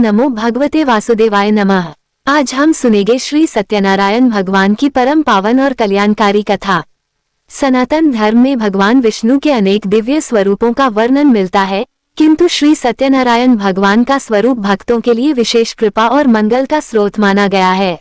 नमो भगवते वासुदेवाय नमः। आज हम सुनेंगे श्री सत्यनारायण भगवान की परम पावन और कल्याणकारी कथा। सनातन धर्म में भगवान विष्णु के अनेक दिव्य स्वरूपों का वर्णन मिलता है, किंतु श्री सत्यनारायण भगवान का स्वरूप भक्तों के लिए विशेष कृपा और मंगल का स्रोत माना गया है।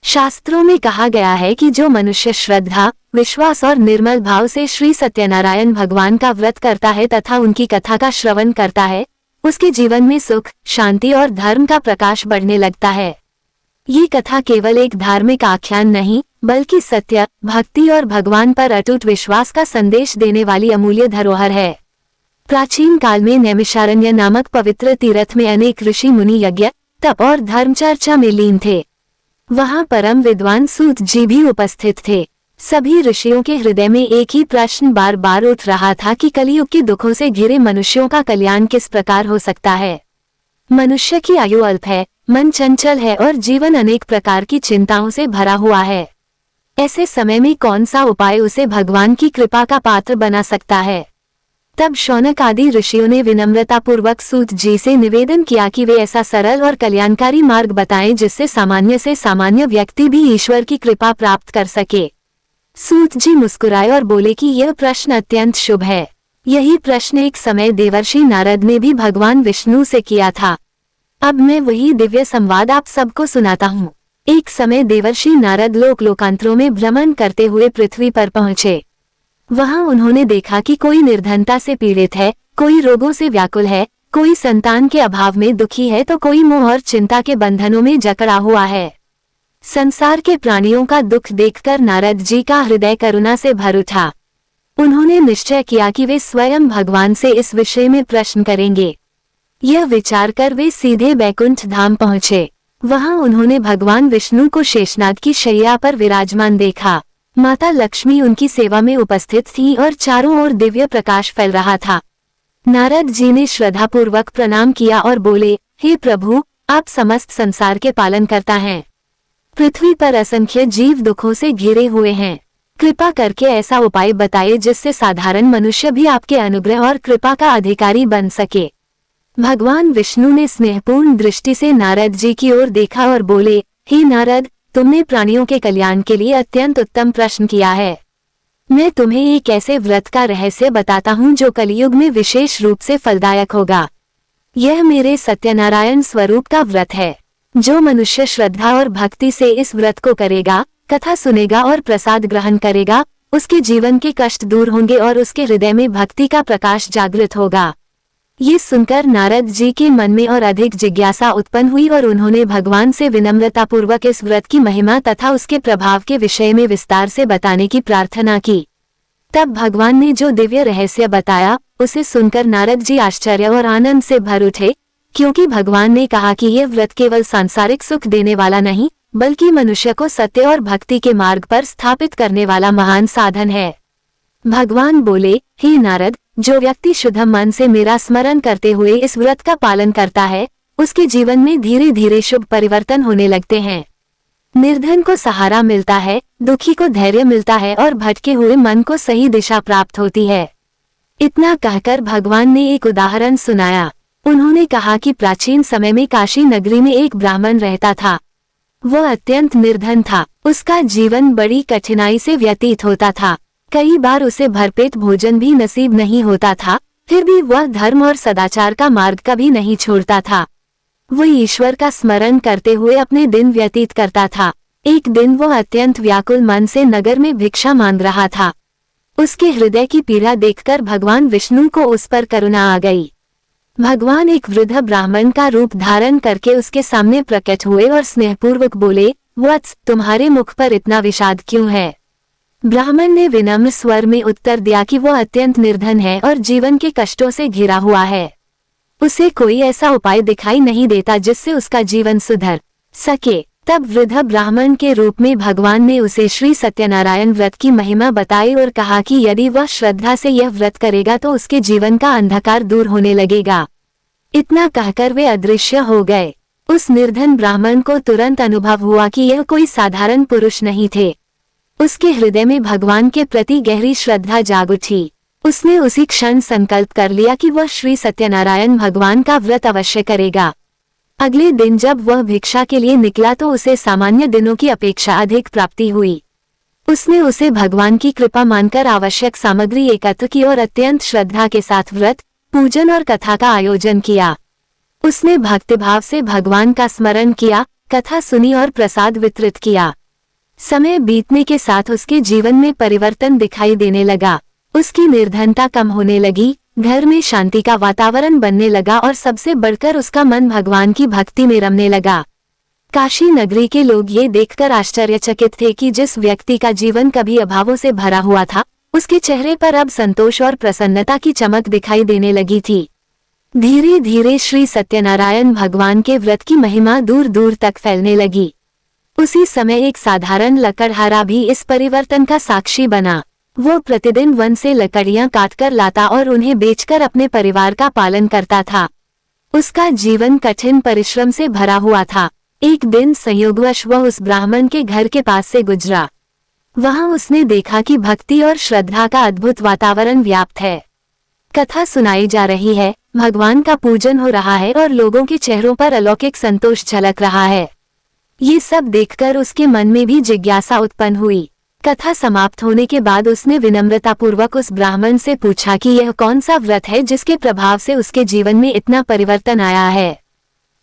शास्त्रों में कहा गया है कि जो मनुष्य श्रद्धा, विश्वास और निर्मल भाव से श्री सत्यनारायण भगवान का व्रत करता है तथा उनकी कथा का श्रवण करता है, उसके जीवन में सुख, शांति और धर्म का प्रकाश बढ़ने लगता है। ये कथा केवल एक धार्मिक आख्यान नहीं, बल्कि सत्य, भक्ति और भगवान पर अटूट विश्वास का संदेश देने वाली अमूल्य धरोहर है। प्राचीन काल में नैमिषारण्य नामक पवित्र तीर्थ में अनेक ऋषि मुनि यज्ञ, तप और धर्म चर्चा में लीन थे। वहां परम विद्वान सूत जी भी उपस्थित थे। सभी ऋषियों के हृदय में एक ही प्रश्न बार बार उठ रहा था कि कलयुग के दुखों से घिरे मनुष्यों का कल्याण किस प्रकार हो सकता है। मनुष्य की आयु अल्प है, मन चंचल है और जीवन अनेक प्रकार की चिंताओं से भरा हुआ है। ऐसे समय में कौन सा उपाय उसे भगवान की कृपा का पात्र बना सकता है। तब शौनक आदि ऋषियों ने विनम्रतापूर्वक सूत जी से निवेदन किया कि वे ऐसा सरल और कल्याणकारी मार्ग बताएं जिससे सामान्य से सामान्य व्यक्ति भी ईश्वर की कृपा प्राप्त कर सके। सूत जी मुस्कुराए और बोले कि यह प्रश्न अत्यंत शुभ है। यही प्रश्न एक समय देवर्षि नारद ने भी भगवान विष्णु से किया था। अब मैं वही दिव्य संवाद आप सबको सुनाता हूँ। एक समय देवर्षि नारद लोकांतरों में भ्रमण करते हुए पृथ्वी पर पहुँचे। वहां उन्होंने देखा कि कोई निर्धनता से पीड़ित है, कोई रोगों से व्याकुल है, कोई संतान के अभाव में दुखी है तो कोई मोह और चिंता के बंधनों में जकड़ा हुआ है। संसार के प्राणियों का दुख देखकर नारद जी का हृदय करुणा से भर उठा। उन्होंने निश्चय किया कि वे स्वयं भगवान से इस विषय में प्रश्न करेंगे। यह विचार कर वे सीधे बैकुंठ धाम पहुँचे। वहां उन्होंने भगवान विष्णु को शेषनाग की शैया पर विराजमान देखा। माता लक्ष्मी उनकी सेवा में उपस्थित थी और चारों ओर दिव्य प्रकाश फैल रहा था। नारद जी ने श्रद्धापूर्वक प्रणाम किया और बोले, हे प्रभु, आप समस्त संसार के पालन करता हैं। पृथ्वी पर असंख्य जीव दुखों से घिरे हुए हैं। कृपा करके ऐसा उपाय बताइए जिससे साधारण मनुष्य भी आपके अनुग्रह और कृपा का अधिकारी बन सके। भगवान विष्णु ने स्नेहपूर्ण दृष्टि से नारद जी की ओर देखा और बोले, हे नारद, तुमने प्राणियों के कल्याण के लिए अत्यंत उत्तम प्रश्न किया है। मैं तुम्हें एक ऐसे व्रत का रहस्य बताता हूँ जो कलयुग में विशेष रूप से फलदायक होगा। यह मेरे सत्यनारायण स्वरूप का व्रत है। जो मनुष्य श्रद्धा और भक्ति से इस व्रत को करेगा, कथा सुनेगा और प्रसाद ग्रहण करेगा, उसके जीवन के कष्ट दूर होंगे और उसके हृदय में भक्ति का प्रकाश जागृत होगा। ये सुनकर नारद जी के मन में और अधिक जिज्ञासा उत्पन्न हुई और उन्होंने भगवान से विनम्रतापूर्वक इस व्रत की महिमा तथा उसके प्रभाव के विषय में विस्तार से बताने की प्रार्थना की। तब भगवान ने जो दिव्य रहस्य बताया, उसे सुनकर नारद जी आश्चर्य और आनंद से भर उठे, क्योंकि भगवान ने कहा कि यह व्रत केवल सांसारिक सुख देने वाला नहीं, बल्कि मनुष्य को सत्य और भक्ति के मार्ग पर स्थापित करने वाला महान साधन है। भगवान बोले, हे नारद, जो व्यक्ति शुद्ध मन से मेरा स्मरण करते हुए इस व्रत का पालन करता है, उसके जीवन में धीरे धीरे शुभ परिवर्तन होने लगते हैं। निर्धन को सहारा मिलता है, दुखी को धैर्य मिलता है और भटके हुए मन को सही दिशा प्राप्त होती है। इतना कहकर भगवान ने एक उदाहरण सुनाया। उन्होंने कहा कि प्राचीन समय में काशी नगरी में एक ब्राह्मण रहता था। वह अत्यंत निर्धन था। उसका जीवन बड़ी कठिनाई से व्यतीत होता था। कई बार उसे भरपेट भोजन भी नसीब नहीं होता था, फिर भी वह धर्म और सदाचार का मार्ग कभी नहीं छोड़ता था। वह ईश्वर का स्मरण करते हुए अपने दिन व्यतीत करता था। एक दिन वह अत्यंत व्याकुल मन से नगर में भिक्षा मांग रहा था। उसके हृदय की पीड़ा देखकर भगवान विष्णु को उस पर करुणा आ गई। भगवान एक वृद्ध ब्राह्मण का रूप धारण करके उसके सामने प्रकट हुए और स्नेहपूर्वक बोले, वत्स, तुम्हारे मुख पर इतना विषाद क्यों है। ब्राह्मण ने विनम्र स्वर में उत्तर दिया कि वह अत्यंत निर्धन है और जीवन के कष्टों से घिरा हुआ है। उसे कोई ऐसा उपाय दिखाई नहीं देता जिससे उसका जीवन सुधर सके। तब वृद्ध ब्राह्मण के रूप में भगवान ने उसे श्री सत्यनारायण व्रत की महिमा बताई और कहा कि यदि वह श्रद्धा से यह व्रत करेगा तो उसके जीवन का अंधकार दूर होने लगेगा। इतना कहकर वे अदृश्य हो गए। उस निर्धन ब्राह्मण को तुरंत अनुभव हुआ कि यह कोई साधारण पुरुष नहीं थे। उसके हृदय में भगवान के प्रति गहरी श्रद्धा जाग उठी। उसने उसी क्षण संकल्प कर लिया कि वह श्री सत्यनारायण भगवान का व्रत अवश्य करेगा। अगले दिन जब वह भिक्षा के लिए निकला तो उसे सामान्य दिनों की अपेक्षा अधिक प्राप्ति हुई। उसने उसे भगवान की कृपा मानकर आवश्यक सामग्री एकत्र की और अत्यंत श्रद्धा के साथ व्रत, पूजन और कथा का आयोजन किया। उसने भक्तिभाव से भगवान का स्मरण किया, कथा सुनी और प्रसाद वितरित किया। समय बीतने के साथ उसके जीवन में परिवर्तन दिखाई देने लगा। उसकी निर्धनता कम होने लगी, घर में शांति का वातावरण बनने लगा और सबसे बढ़कर उसका मन भगवान की भक्ति में रमने लगा। काशी नगरी के लोग ये देखकर आश्चर्यचकित थे कि जिस व्यक्ति का जीवन कभी अभावों से भरा हुआ था, उसके चेहरे पर अब संतोष और प्रसन्नता की चमक दिखाई देने लगी थी। धीरे धीरे श्री सत्यनारायण भगवान के व्रत की महिमा दूर दूर तक फैलने लगी। उसी समय एक साधारण लकड़हारा भी इस परिवर्तन का साक्षी बना। वो प्रतिदिन वन से लकड़ियां काटकर लाता और उन्हें बेचकर अपने परिवार का पालन करता था। उसका जीवन कठिन परिश्रम से भरा हुआ था। एक दिन संयोगवश वह उस ब्राह्मण के घर के पास से गुजरा। वहां उसने देखा कि भक्ति और श्रद्धा का अद्भुत वातावरण व्याप्त है। कथा सुनाई जा रही है, भगवान का पूजन हो रहा है और लोगों के चेहरों पर अलौकिक संतोष झलक रहा है। ये सब देखकर उसके मन में भी जिज्ञासा उत्पन्न हुई। कथा समाप्त होने के बाद उसने विनम्रतापूर्वक उस ब्राह्मण से पूछा कि यह कौन सा व्रत है जिसके प्रभाव से उसके जीवन में इतना परिवर्तन आया है।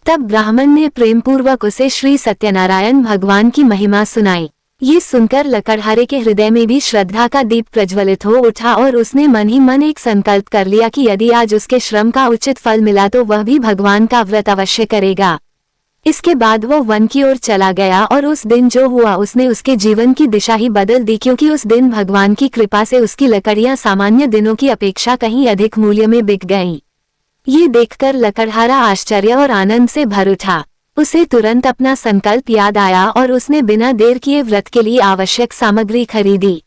तब ब्राह्मण ने प्रेमपूर्वक उसे श्री सत्यनारायण भगवान की महिमा सुनाई। ये सुनकर लकड़हारे के हृदय में भी श्रद्धा का दीप प्रज्वलित हो उठा और उसने मन ही मन एक संकल्प कर लिया कि यदि आज उसके श्रम का उचित फल मिला तो वह भी भगवान का व्रत अवश्य करेगा। इसके बाद वो वन की ओर चला गया और उस दिन जो हुआ उसने उसके जीवन की दिशा ही बदल दी, क्योंकि उस दिन भगवान की कृपा से उसकी लकड़ियां सामान्य दिनों की अपेक्षा कहीं अधिक मूल्य में बिक गईं। ये देखकर लकड़हारा आश्चर्य और आनंद से भर उठा। उसे तुरंत अपना संकल्प याद आया और उसने बिना देर किए व्रत के लिए आवश्यक सामग्री खरीदी।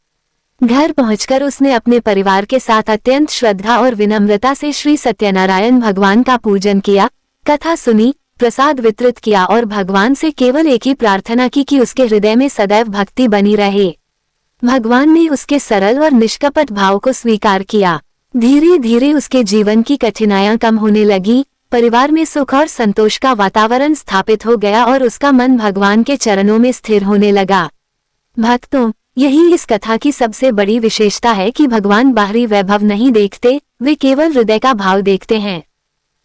घर पहुंचकर उसने अपने परिवार के साथ अत्यंत श्रद्धा और विनम्रता से श्री सत्यनारायण भगवान का पूजन किया, कथा सुनी, प्रसाद वितरित किया और भगवान से केवल एक ही प्रार्थना की कि उसके हृदय में सदैव भक्ति बनी रहे। भगवान ने उसके सरल और निष्कपट भाव को स्वीकार किया। धीरे धीरे उसके जीवन की कठिनाइयां कम होने लगी, परिवार में सुख और संतोष का वातावरण स्थापित हो गया और उसका मन भगवान के चरणों में स्थिर होने लगा। भक्तों, यही इस कथा की सबसे बड़ी विशेषता है कि भगवान बाहरी वैभव नहीं देखते, वे केवल हृदय का भाव देखते हैं।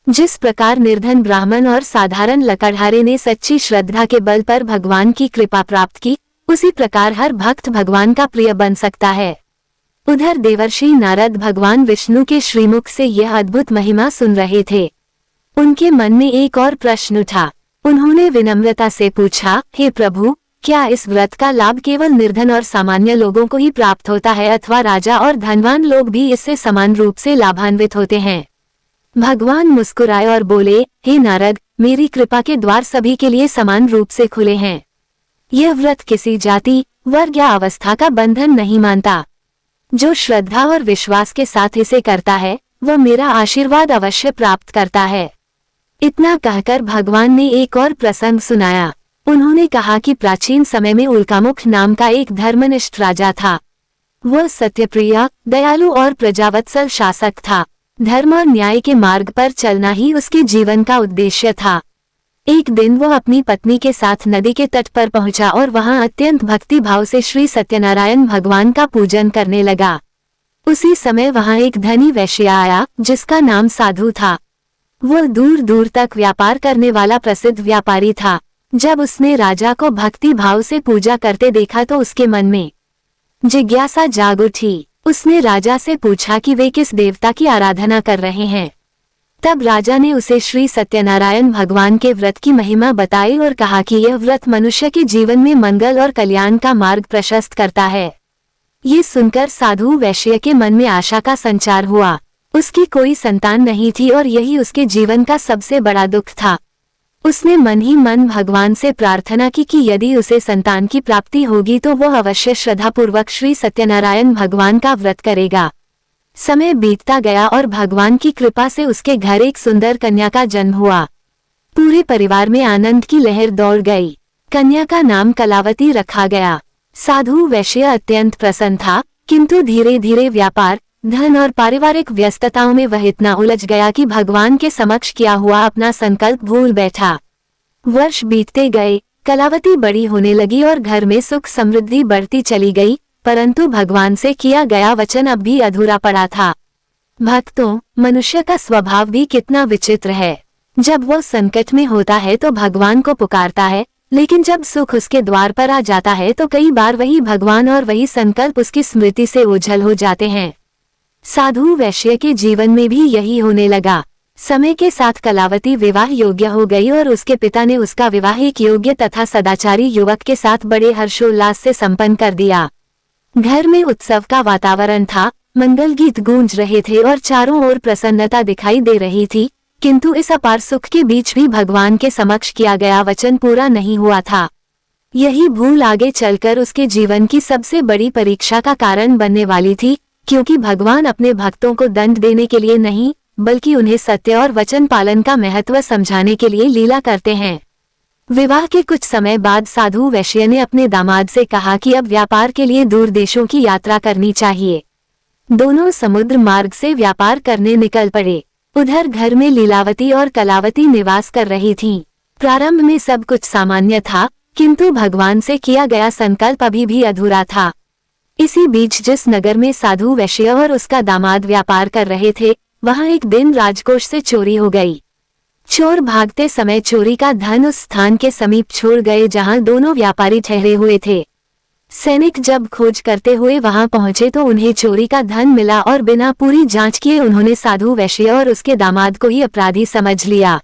जिस प्रकार निर्धन ब्राह्मण और साधारण लकड़हारे ने सच्ची श्रद्धा के बल पर भगवान की कृपा प्राप्त की, उसी प्रकार हर भक्त भगवान का प्रिय बन सकता है। उधर देवर्षि नारद भगवान विष्णु के श्रीमुख से यह अद्भुत महिमा सुन रहे थे। उनके मन में एक और प्रश्न उठा। उन्होंने विनम्रता से पूछा, हे प्रभु, क्या इस व्रत का लाभ केवल निर्धन और सामान्य लोगों को ही प्राप्त होता है अथवा राजा और धनवान लोग भी इससे समान रूप से लाभान्वित होते हैं? भगवान मुस्कुराए और बोले, हे नारद, मेरी कृपा के द्वार सभी के लिए समान रूप से खुले हैं। यह व्रत किसी जाति, वर्ग या अवस्था का बंधन नहीं मानता। जो श्रद्धा और विश्वास के साथ इसे करता है, वह मेरा आशीर्वाद अवश्य प्राप्त करता है। इतना कहकर भगवान ने एक और प्रसंग सुनाया। उन्होंने कहा कि प्राचीन समय में उल्कामुख नाम का एक धर्मनिष्ठ राजा था। वह सत्यप्रिय, दयालु और प्रजावत्सल शासक था। धर्म और न्याय के मार्ग पर चलना ही उसके जीवन का उद्देश्य था। एक दिन वह अपनी पत्नी के साथ नदी के तट पर पहुंचा और वहां अत्यंत भक्ति भाव से श्री सत्यनारायण भगवान का पूजन करने लगा। उसी समय वहां एक धनी वैश्य आया, जिसका नाम साधु था। वह दूर दूर तक व्यापार करने वाला प्रसिद्ध व्यापारी था। जब उसने राजा को भक्ति भाव से पूजा करते देखा तो उसके मन में जिज्ञासा जाग उठी। उसने राजा से पूछा कि वे किस देवता की आराधना कर रहे हैं। तब राजा ने उसे श्री सत्यनारायण भगवान के व्रत की महिमा बताई और कहा कि यह व्रत मनुष्य के जीवन में मंगल और कल्याण का मार्ग प्रशस्त करता है। ये सुनकर साधु वैश्य के मन में आशा का संचार हुआ। उसकी कोई संतान नहीं थी और यही उसके जीवन का सबसे बड़ा दुख था। उसने मन ही मन भगवान से प्रार्थना की कि यदि उसे संतान की प्राप्ति होगी तो वह अवश्य श्रद्धापूर्वक श्री सत्यनारायण भगवान का व्रत करेगा। समय बीतता गया और भगवान की कृपा से उसके घर एक सुंदर कन्या का जन्म हुआ। पूरे परिवार में आनंद की लहर दौड़ गई। कन्या का नाम कलावती रखा गया। साधु वैश्य अत्यंत प्रसन्न था, किंतु धीरे धीरे व्यापार, धन और पारिवारिक व्यस्तताओं में वह इतना उलझ गया कि भगवान के समक्ष किया हुआ अपना संकल्प भूल बैठा। वर्ष बीतते गए, कलावती बड़ी होने लगी और घर में सुख समृद्धि बढ़ती चली गई, परंतु भगवान से किया गया वचन अब भी अधूरा पड़ा था। भक्तों, मनुष्य का स्वभाव भी कितना विचित्र है। जब वो संकट में होता है तो भगवान को पुकारता है, लेकिन जब सुख उसके द्वार पर आ जाता है तो कई बार वही भगवान और वही संकल्प उसकी स्मृति से ओझल हो जाते हैं। साधु वैश्य के जीवन में भी यही होने लगा। समय के साथ कलावती विवाह योग्य हो गई और उसके पिता ने उसका विवाह एक योग्य तथा सदाचारी युवक के साथ बड़े हर्षोल्लास से संपन्न कर दिया। घर में उत्सव का वातावरण था, मंगल गीत गूंज रहे थे और चारों ओर प्रसन्नता दिखाई दे रही थी, किंतु इस अपार सुख के बीच भी भगवान के समक्ष किया गया वचन पूरा नहीं हुआ था। यही भूल आगे चलकर उसके जीवन की सबसे बड़ी परीक्षा का कारण बनने वाली थी, क्योंकि भगवान अपने भक्तों को दंड देने के लिए नहीं, बल्कि उन्हें सत्य और वचन पालन का महत्व समझाने के लिए लीला करते हैं। विवाह के कुछ समय बाद साधु वैश्य ने अपने दामाद से कहा कि अब व्यापार के लिए दूर देशों की यात्रा करनी चाहिए। दोनों समुद्र मार्ग से व्यापार करने निकल पड़े। उधर घर में लीलावती और कलावती निवास कर रही थीं। प्रारंभ में सब कुछ सामान्य था, किंतु भगवान से किया गया संकल्प अभी भी अधूरा था। इसी बीच जिस नगर में साधु वैश्य और उसका दामाद व्यापार कर रहे थे, वहां एक दिन राजकोष से चोरी हो गई। चोर भागते समय चोरी का धन उस स्थान के समीप छोड़ गए जहां दोनों व्यापारी ठहरे हुए थे। सैनिक जब खोज करते हुए वहां पहुंचे तो उन्हें चोरी का धन मिला और बिना पूरी जांच किए उन्होंने साधु वैश्य और उसके दामाद को ही अपराधी समझ लिया।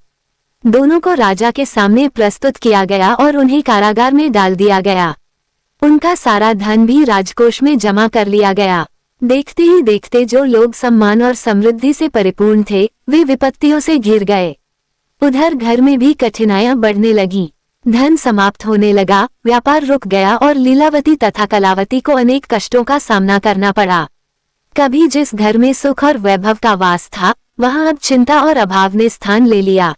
दोनों को राजा के सामने प्रस्तुत किया गया और उन्हें कारागार में डाल दिया गया। उनका सारा धन भी राजकोष में जमा कर लिया गया। देखते ही देखते जो लोग सम्मान और समृद्धि से परिपूर्ण थे, वे विपत्तियों से घिर गए। उधर घर में भी कठिनाइयां बढ़ने लगीं। धन समाप्त होने लगा, व्यापार रुक गया और लीलावती तथा कलावती को अनेक कष्टों का सामना करना पड़ा। कभी जिस घर में सुख और वैभव का वास था, वहां अब चिंता और अभाव ने स्थान ले लिया।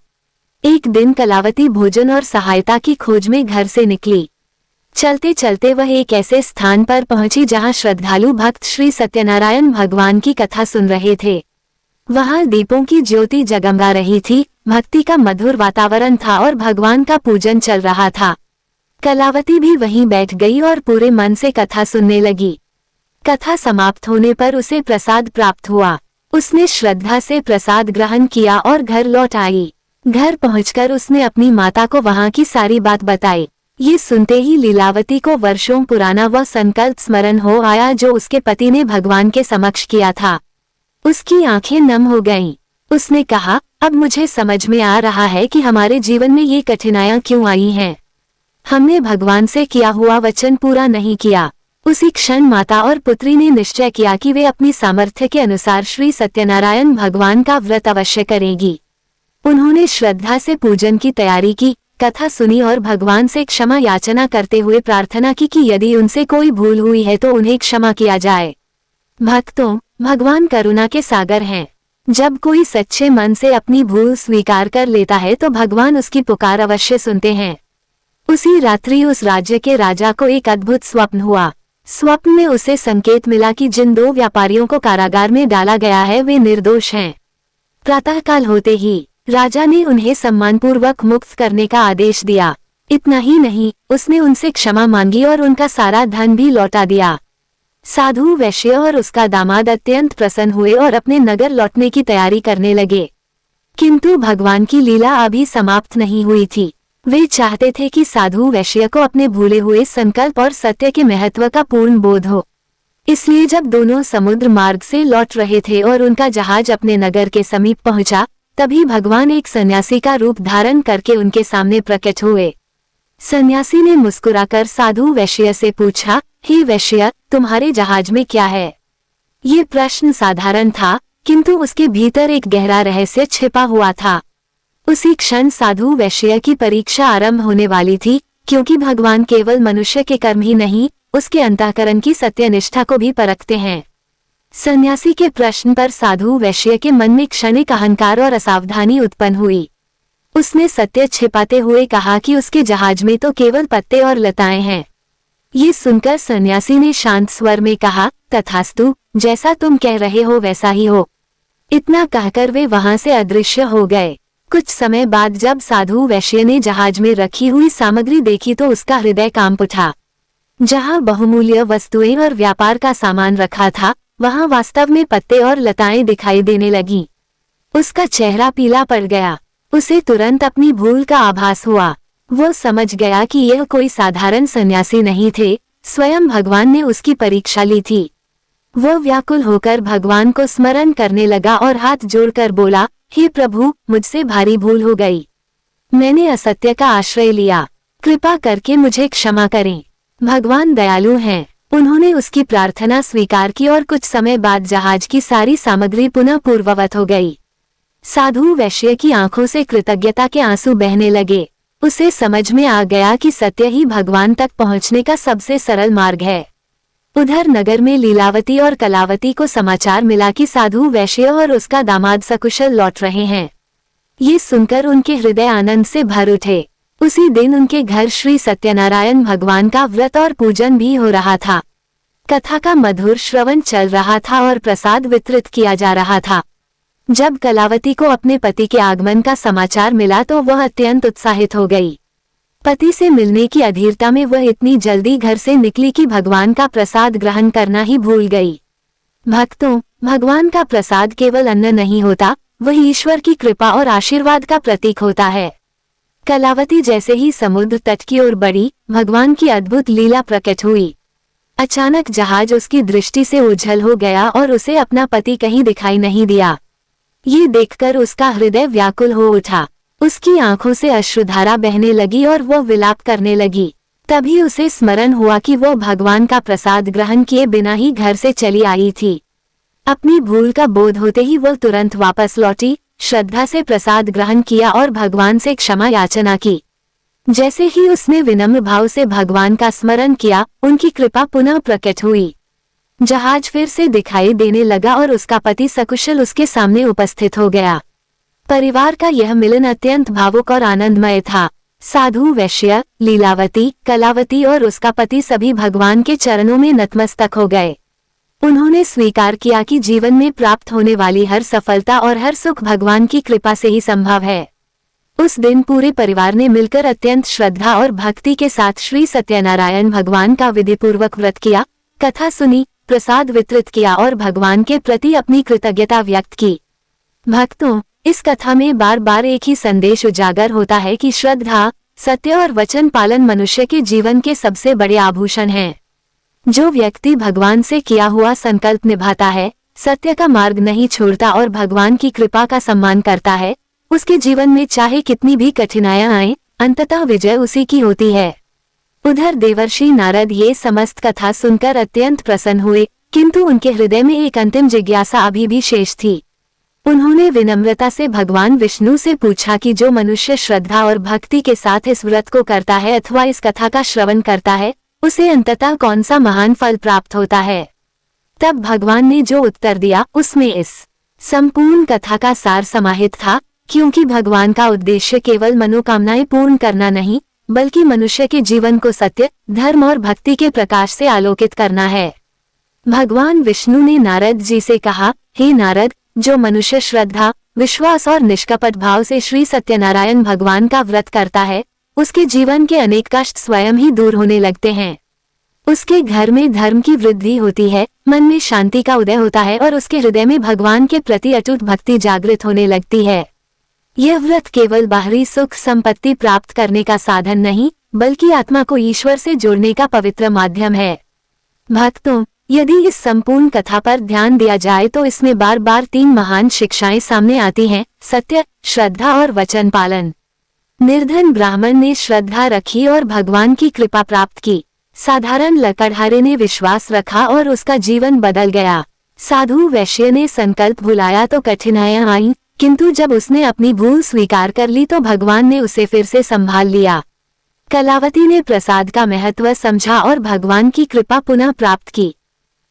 एक दिन कलावती भोजन और सहायता की खोज में घर से निकली। चलते चलते वह एक ऐसे स्थान पर पहुंची जहां श्रद्धालु भक्त श्री सत्यनारायण भगवान की कथा सुन रहे थे। वहां दीपों की ज्योति जगमगा रही थी, भक्ति का मधुर वातावरण था और भगवान का पूजन चल रहा था। कलावती भी वहीं बैठ गई और पूरे मन से कथा सुनने लगी। कथा समाप्त होने पर उसे प्रसाद प्राप्त हुआ। उसने श्रद्धा से प्रसाद ग्रहण किया और घर लौट आई। घर पहुंचकर उसने अपनी माता को वहां की सारी बात बताई। ये सुनते ही लीलावती को वर्षों पुराना वह संकल्प स्मरण हो आया जो उसके पति ने भगवान के समक्ष किया था। उसकी आंखें नम हो गईं। उसने कहा, अब मुझे समझ में आ रहा है कि हमारे जीवन में ये कठिनाइयां क्यों आई हैं। हमने भगवान से किया हुआ वचन पूरा नहीं किया। उसी क्षण माता और पुत्री ने निश्चय किया कि वे अपनी सामर्थ्य के अनुसार श्री सत्यनारायण भगवान का व्रत अवश्य करेगी। उन्होंने श्रद्धा से पूजन की तैयारी की, कथा सुनी और भगवान से क्षमा याचना करते हुए प्रार्थना की कि यदि उनसे कोई भूल हुई है तो उन्हें क्षमा किया जाए। भक्तों, भगवान करुणा के सागर हैं। जब कोई सच्चे मन से अपनी भूल स्वीकार कर लेता है तो भगवान उसकी पुकार अवश्य सुनते हैं। उसी रात्रि उस राज्य के राजा को एक अद्भुत स्वप्न हुआ। स्वप्न में उसे संकेत मिला कि जिन दो व्यापारियों को कारागार में डाला गया है वे निर्दोष हैं। प्रातःकाल होते ही राजा ने उन्हें सम्मानपूर्वक मुक्त करने का आदेश दिया। इतना ही नहीं, उसने उनसे क्षमा मांगी और उनका सारा धन भी लौटा दिया। साधु वैश्य और उसका दामाद अत्यंत प्रसन्न हुए और अपने नगर लौटने की तैयारी करने लगे। किंतु भगवान की लीला अभी समाप्त नहीं हुई थी। वे चाहते थे कि साधु वैश्य को अपने भूले हुए संकल्प और सत्य के महत्व का पूर्ण बोध हो। इसलिए जब दोनों समुद्र मार्ग से लौट रहे थे और उनका जहाज अपने नगर के समीप पहुंचा, तभी भगवान एक सन्यासी का रूप धारण करके उनके सामने प्रकट हुए। सन्यासी ने मुस्कुराकर साधु वैश्य से पूछा, हे वैश्य, तुम्हारे जहाज में क्या है? ये प्रश्न साधारण था, किंतु उसके भीतर एक गहरा रहस्य छिपा हुआ था। उसी क्षण साधु वैश्य की परीक्षा आरंभ होने वाली थी, क्योंकि भगवान केवल मनुष्य के कर्म ही नहीं, उसके अंतःकरण की सत्यनिष्ठा को भी परखते हैं। सन्यासी के प्रश्न पर साधु वैश्य के मन में क्षणिक अहंकार और असावधानी उत्पन्न हुई। उसने सत्य छिपाते हुए कहा कि उसके जहाज में तो केवल पत्ते और लताएं हैं। ये सुनकर सन्यासी ने शांत स्वर में कहा, तथास्तु, जैसा तुम कह रहे हो वैसा ही हो। इतना कहकर वे वहां से अदृश्य हो गए। कुछ समय बाद जब साधु वैश्य ने जहाज में रखी हुई सामग्री देखी तो उसका हृदय कांप उठा। जहां बहुमूल्य वस्तुएं और व्यापार का सामान रखा था, वहां वास्तव में पत्ते और लताएं दिखाई देने लगीं। उसका चेहरा पीला पड़ गया। उसे तुरंत अपनी भूल का आभास हुआ। वो समझ गया कि यह कोई साधारण सन्यासी नहीं थे, स्वयं भगवान ने उसकी परीक्षा ली थी। वो व्याकुल होकर भगवान को स्मरण करने लगा और हाथ जोड़कर बोला, हे प्रभु, मुझसे भारी भूल हो गई। मैंने असत्य का आश्रय लिया, कृपा करके मुझे क्षमा करें। भगवान दयालु हैं। उन्होंने उसकी प्रार्थना स्वीकार की और कुछ समय बाद जहाज की सारी सामग्री पुनः पूर्ववत हो गई। साधु वैश्य की आंखों से कृतज्ञता के आंसू बहने लगे। उसे समझ में आ गया कि सत्य ही भगवान तक पहुंचने का सबसे सरल मार्ग है। उधर नगर में लीलावती और कलावती को समाचार मिला कि साधु वैश्य और उसका दामाद सकुशल लौट रहे हैं। ये सुनकर उनके हृदय आनंद से भर उठे। उसी दिन उनके घर श्री सत्यनारायण भगवान का व्रत और पूजन भी हो रहा था। कथा का मधुर श्रवण चल रहा था और प्रसाद वितरित किया जा रहा था। जब कलावती को अपने पति के आगमन का समाचार मिला तो वह अत्यंत उत्साहित हो गई। पति से मिलने की अधीरता में वह इतनी जल्दी घर से निकली कि भगवान का प्रसाद ग्रहण करना ही भूल गई। भक्तों, भगवान का प्रसाद केवल अन्न नहीं होता, वह ईश्वर की कृपा और आशीर्वाद का प्रतीक होता है। कलावती जैसे ही समुद्र तट की ओर बढ़ी, भगवान की अद्भुत लीला प्रकट हुई। अचानक जहाज उसकी दृष्टि से ओझल हो गया और उसे अपना पति कहीं दिखाई नहीं दिया। ये देखकर उसका हृदय व्याकुल हो उठा। उसकी आंखों से अश्रुधारा बहने लगी और वह विलाप करने लगी। तभी उसे स्मरण हुआ कि वह भगवान का प्रसाद ग्रहण किए बिना ही घर से चली आई थी। अपनी भूल का बोध होते ही वह तुरंत वापस लौटी, श्रद्धा से प्रसाद ग्रहण किया और भगवान से क्षमा याचना की। जैसे ही उसने विनम्र भाव से भगवान का स्मरण किया, उनकी कृपा पुनः प्रकट हुई। जहाज फिर से दिखाई देने लगा और उसका पति सकुशल उसके सामने उपस्थित हो गया। परिवार का यह मिलन अत्यंत भावुक और आनंदमय था। साधु वैश्य, लीलावती, कलावती और उसका पति सभी भगवान के चरणों में नतमस्तक हो गए। उन्होंने स्वीकार किया कि जीवन में प्राप्त होने वाली हर सफलता और हर सुख भगवान की कृपा से ही संभव है। उस दिन पूरे परिवार ने मिलकर अत्यंत श्रद्धा और भक्ति के साथ श्री सत्यनारायण भगवान का विधिपूर्वक व्रत किया, कथा सुनी, प्रसाद वितरित किया और भगवान के प्रति अपनी कृतज्ञता व्यक्त की। भक्तों, इस कथा में बार बार एक ही संदेश उजागर होता है कि श्रद्धा, सत्य और वचन पालन मनुष्य के जीवन के सबसे बड़े आभूषण हैं। जो व्यक्ति भगवान से किया हुआ संकल्प निभाता है, सत्य का मार्ग नहीं छोड़ता और भगवान की कृपा का सम्मान करता है, उसके जीवन में चाहे कितनी भी कठिनाइयां आए, अंततः विजय उसी की होती है। उधर देवर्षि नारद ये समस्त कथा सुनकर अत्यंत प्रसन्न हुए, किंतु उनके हृदय में एक अंतिम जिज्ञासा अभी भी शेष थी। उन्होंने विनम्रता से भगवान विष्णु से पूछा कि जो मनुष्य श्रद्धा और भक्ति के साथ इस व्रत को करता है अथवा इस कथा का श्रवण करता है, उसे अंततः कौन सा महान फल प्राप्त होता है। तब भगवान ने जो उत्तर दिया उसमें इस संपूर्ण कथा का सार समाहित था, क्योंकि भगवान का उद्देश्य केवल मनोकामनाएं पूर्ण करना नहीं, बल्कि मनुष्य के जीवन को सत्य, धर्म और भक्ति के प्रकाश से आलोकित करना है। भगवान विष्णु ने नारद जी से कहा, हे नारद, जो मनुष्य श्रद्धा, विश्वास और निष्कपट भाव से श्री सत्यनारायण भगवान का व्रत करता है, उसके जीवन के अनेक कष्ट स्वयं ही दूर होने लगते हैं। उसके घर में धर्म की वृद्धि होती है, मन में शांति का उदय होता है और उसके हृदय में भगवान के प्रति अटूट भक्ति जागृत होने लगती है। यह व्रत केवल बाहरी सुख संपत्ति प्राप्त करने का साधन नहीं, बल्कि आत्मा को ईश्वर से जोड़ने का पवित्र माध्यम है। भक्तों, यदि इस संपूर्ण कथा पर ध्यान दिया जाए तो इसमें बार बार 3 महान शिक्षाएं सामने आती हैं: सत्य, श्रद्धा और वचन पालन। निर्धन ब्राह्मण ने श्रद्धा रखी और भगवान की कृपा प्राप्त की। साधारण लकड़हारे ने विश्वास रखा और उसका जीवन बदल गया। साधु वैश्य ने संकल्प भुलाया तो कठिनाइयां आईं, किंतु जब उसने अपनी भूल स्वीकार कर ली तो भगवान ने उसे फिर से संभाल लिया। कलावती ने प्रसाद का महत्व समझा और भगवान की कृपा पुनः प्राप्त की।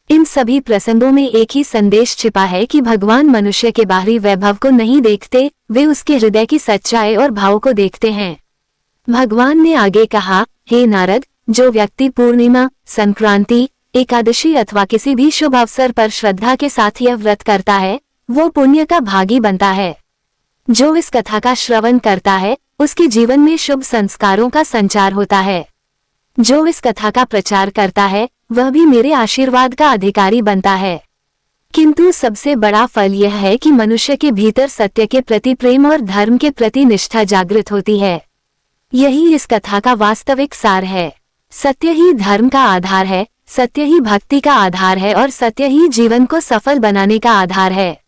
इन सभी प्रसंगों में एक ही संदेश छिपा है कि भगवान मनुष्य के बाहरी वैभव को नहीं देखते, वे उसके हृदय की सच्चाई और भाव को देखते हैं। भगवान ने आगे कहा, हे नारद, जो व्यक्ति पूर्णिमा, संक्रांति, एकादशी अथवा किसी भी शुभ अवसर पर श्रद्धा के साथ यह व्रत करता है, वो पुण्य का भागी बनता है। जो इस कथा का श्रवण करता है उसके जीवन में शुभ संस्कारों का संचार होता है। जो इस कथा का प्रचार करता है वह भी मेरे आशीर्वाद का अधिकारी बनता है। किंतु सबसे बड़ा फल यह है कि मनुष्य के भीतर सत्य के प्रति प्रेम और धर्म के प्रति निष्ठा जागृत होती है। यही इस कथा का वास्तविक सार है। सत्य ही धर्म का आधार है, सत्य ही भक्ति का आधार है और सत्य ही जीवन को सफल बनाने का आधार है।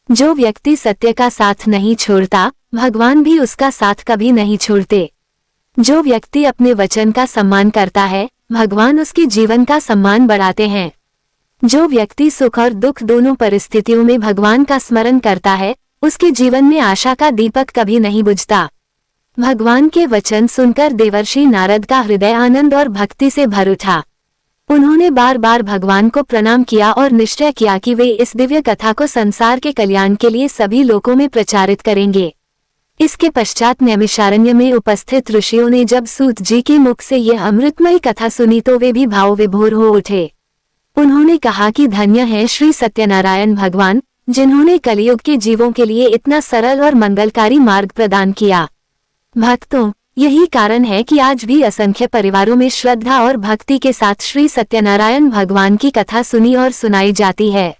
जो व्यक्ति सत्य का साथ नहीं छोड़ता, भगवान भी उसका साथ कभी नहीं छोड़ते। जो व्यक्ति अपने वचन का सम्मान करता है, भगवान उसके जीवन का सम्मान बढ़ाते हैं। जो व्यक्ति सुख और दुख दोनों परिस्थितियों में भगवान का स्मरण करता है, उसके जीवन में आशा का दीपक कभी नहीं बुझता। भगवान के वचन सुनकर देवर्षि नारद का हृदय आनंद और भक्ति से भर उठा। उन्होंने बार बार भगवान को प्रणाम किया और निश्चय किया कि वे इस दिव्य कथा को संसार के कल्याण के लिए सभी लोकों में प्रचारित करेंगे। इसके पश्चात नैमिषारण्य में उपस्थित ऋषियों ने जब सूत जी के मुख से यह अमृतमयी कथा सुनी तो वे भी भाव विभोर हो उठे। उन्होंने कहा कि धन्य है श्री सत्यनारायण भगवान, जिन्होंने कलियुग के जीवों के लिए इतना सरल और मंगलकारी मार्ग प्रदान किया। भक्तों, यही कारण है कि आज भी असंख्य परिवारों में श्रद्धा और भक्ति के साथ श्री सत्यनारायण भगवान की कथा सुनी और सुनाई जाती है।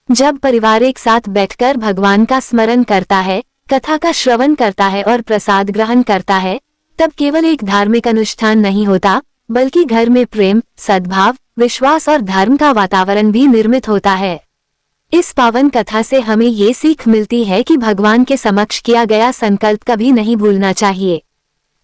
जब परिवार एक साथ बैठकर भगवान का स्मरण करता है, कथा का श्रवण करता है और प्रसाद ग्रहण करता है, तब केवल एक धार्मिक अनुष्ठान नहीं होता, बल्कि घर में प्रेम, सद्भाव, विश्वास और धर्म का वातावरण भी निर्मित होता है। इस पावन कथा से हमें ये सीख मिलती है कि भगवान के समक्ष किया गया संकल्प कभी नहीं भूलना चाहिए,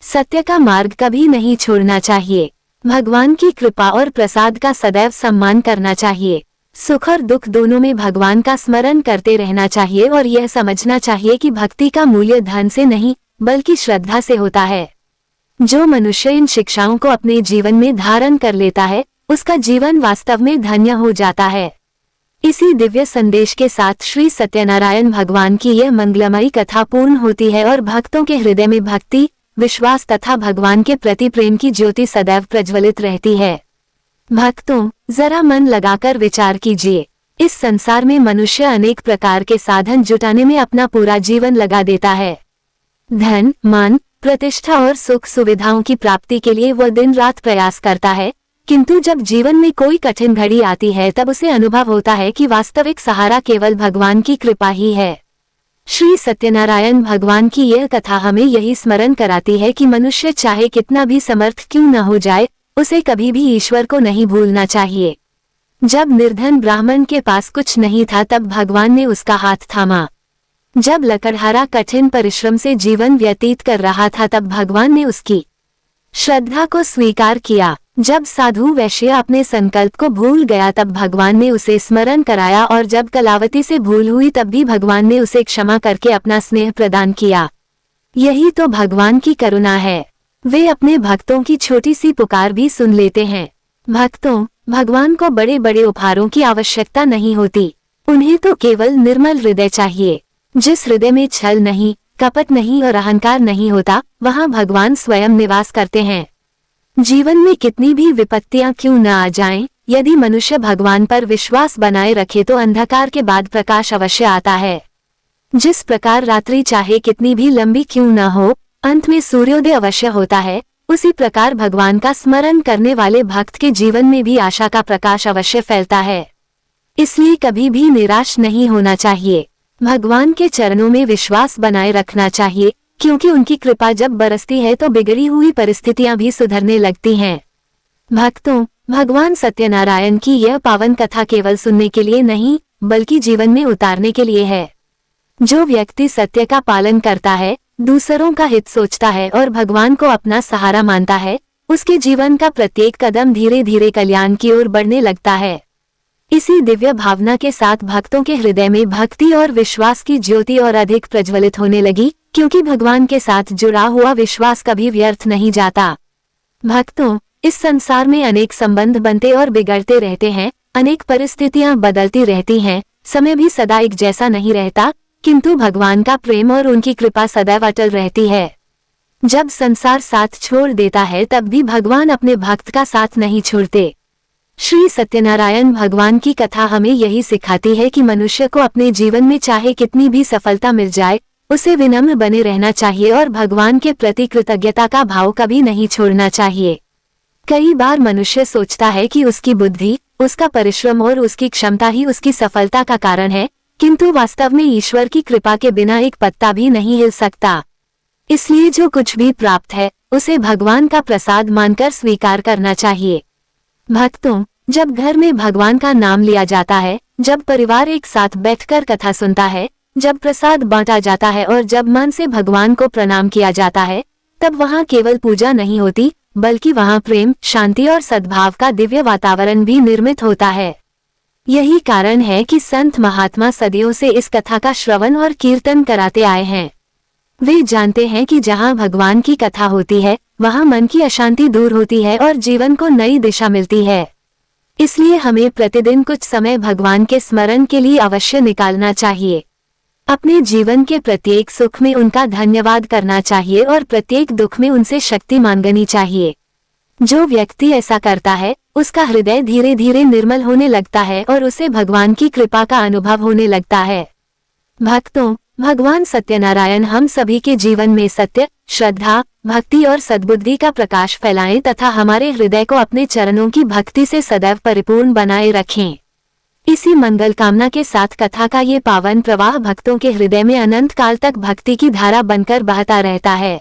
सत्य का मार्ग कभी नहीं छोड़ना चाहिए, भगवान की कृपा और प्रसाद का सदैव सम्मान करना चाहिए, सुख और दुख दोनों में भगवान का स्मरण करते रहना चाहिए और यह समझना चाहिए कि भक्ति का मूल्य धन से नहीं बल्कि श्रद्धा से होता है। जो मनुष्य इन शिक्षाओं को अपने जीवन में धारण कर लेता है, उसका जीवन वास्तव में धन्य हो जाता है। इसी दिव्य संदेश के साथ श्री सत्यनारायण भगवान की यह मंगलमयी कथा पूर्ण होती है और भक्तों के हृदय में भक्ति, विश्वास तथा भगवान के प्रति प्रेम की ज्योति सदैव प्रज्वलित रहती है। भक्तों, जरा मन लगाकर विचार कीजिए। इस संसार में मनुष्य अनेक प्रकार के साधन जुटाने में अपना पूरा जीवन लगा देता है। धन, मान, प्रतिष्ठा और सुख सुविधाओं की प्राप्ति के लिए वह दिन रात प्रयास करता है, किंतु जब जीवन में कोई कठिन घड़ी आती है तब उसे अनुभव होता है कि वास्तविक सहारा केवल भगवान की कृपा ही है। श्री सत्यनारायण भगवान की यह कथा हमें यही स्मरण कराती है कि मनुष्य चाहे कितना भी समर्थ क्यों न हो जाए, उसे कभी भी ईश्वर को नहीं भूलना चाहिए। जब निर्धन ब्राह्मण के पास कुछ नहीं था तब भगवान ने उसका हाथ थामा। जब लकड़हारा कठिन परिश्रम से जीवन व्यतीत कर रहा था तब भगवान ने उसकी श्रद्धा को स्वीकार किया। जब साधु वैश्य अपने संकल्प को भूल गया तब भगवान ने उसे स्मरण कराया और जब कलावती से भूल हुई तब भी भगवान ने उसे क्षमा करके अपना स्नेह प्रदान किया। यही तो भगवान की करुणा है। वे अपने भक्तों की छोटी सी पुकार भी सुन लेते हैं। भक्तों, भगवान को बड़े बड़े उपहारों की आवश्यकता नहीं होती, उन्हें तो केवल निर्मल हृदय चाहिए। जिस हृदय में छल नहीं, कपट नहीं और अहंकार नहीं होता, वहाँ भगवान स्वयं निवास करते हैं। जीवन में कितनी भी विपत्तियां क्यों न आ जाएं, यदि मनुष्य भगवान पर विश्वास बनाए रखे तो अंधकार के बाद प्रकाश अवश्य आता है। जिस प्रकार रात्रि चाहे कितनी भी लंबी क्यों न हो, अंत में सूर्योदय अवश्य होता है, उसी प्रकार भगवान का स्मरण करने वाले भक्त के जीवन में भी आशा का प्रकाश अवश्य फैलता है। इसलिए कभी भी निराश नहीं होना चाहिए। भगवान के चरणों में विश्वास बनाए रखना चाहिए, क्योंकि उनकी कृपा जब बरसती है तो बिगड़ी हुई परिस्थितियां भी सुधरने लगती हैं। भक्तों, भगवान सत्यनारायण की यह पावन कथा केवल सुनने के लिए नहीं बल्कि जीवन में उतारने के लिए है। जो व्यक्ति सत्य का पालन करता है, दूसरों का हित सोचता है और भगवान को अपना सहारा मानता है, उसके जीवन का प्रत्येक कदम धीरे धीरे कल्याण की ओर बढ़ने लगता है। इसी दिव्य भावना के साथ भक्तों के हृदय में भक्ति और विश्वास की ज्योति और अधिक प्रज्वलित होने लगी, क्योंकि भगवान के साथ जुड़ा हुआ विश्वास कभी व्यर्थ नहीं जाता। भक्तों, इस संसार में अनेक संबंध बनते और बिगड़ते रहते हैं, अनेक परिस्थितियां बदलती रहती हैं, समय भी सदा एक जैसा नहीं रहता, किंतु भगवान का प्रेम और उनकी कृपा सदैव अटल रहती है। जब संसार साथ छोड़ देता है तब भी भगवान अपने भक्त का साथ नहीं छोड़ते। श्री सत्यनारायण भगवान की कथा हमें यही सिखाती है कि मनुष्य को अपने जीवन में चाहे कितनी भी सफलता मिल जाए, उसे विनम्र बने रहना चाहिए और भगवान के प्रति कृतज्ञता का भाव कभी नहीं छोड़ना चाहिए। कई बार मनुष्य सोचता है कि उसकी बुद्धि, उसका परिश्रम और उसकी क्षमता ही उसकी सफलता का कारण है, किंतु वास्तव में ईश्वर की कृपा के बिना एक पत्ता भी नहीं हिल सकता। इसलिए जो कुछ भी प्राप्त है उसे भगवान का प्रसाद मानकर स्वीकार करना चाहिए। भक्तों, जब घर में भगवान का नाम लिया जाता है, जब परिवार एक साथ बैठकर कथा सुनता है, जब प्रसाद बांटा जाता है और जब मन से भगवान को प्रणाम किया जाता है, तब वहाँ केवल पूजा नहीं होती, बल्कि वहाँ प्रेम, शांति और सद्भाव का दिव्य वातावरण भी निर्मित होता है। यही कारण है कि संत महात्मा सदियों से इस कथा का श्रवण और कीर्तन कराते आए हैं। वे जानते हैं कि जहाँ भगवान की कथा होती है, वहाँ मन की अशांति दूर होती है और जीवन को नई दिशा मिलती है। इसलिए हमें प्रतिदिन कुछ समय भगवान के स्मरण के लिए अवश्य निकालना चाहिए। अपने जीवन के प्रत्येक सुख में उनका धन्यवाद करना चाहिए और प्रत्येक दुख में उनसे शक्ति मांगनी चाहिए। जो व्यक्ति ऐसा करता है, उसका हृदय धीरे धीरे निर्मल होने लगता है और उसे भगवान की कृपा का अनुभव होने लगता है। भक्तों, भगवान सत्यनारायण हम सभी के जीवन में सत्य, श्रद्धा, भक्ति और सद्बुद्धि का प्रकाश फैलाएं तथा हमारे हृदय को अपने चरणों की भक्ति से सदैव परिपूर्ण बनाए रखें। इसी मंगल कामना के साथ कथा का ये पावन प्रवाह भक्तों के हृदय में अनंत काल तक भक्ति की धारा बनकर बहता रहता है।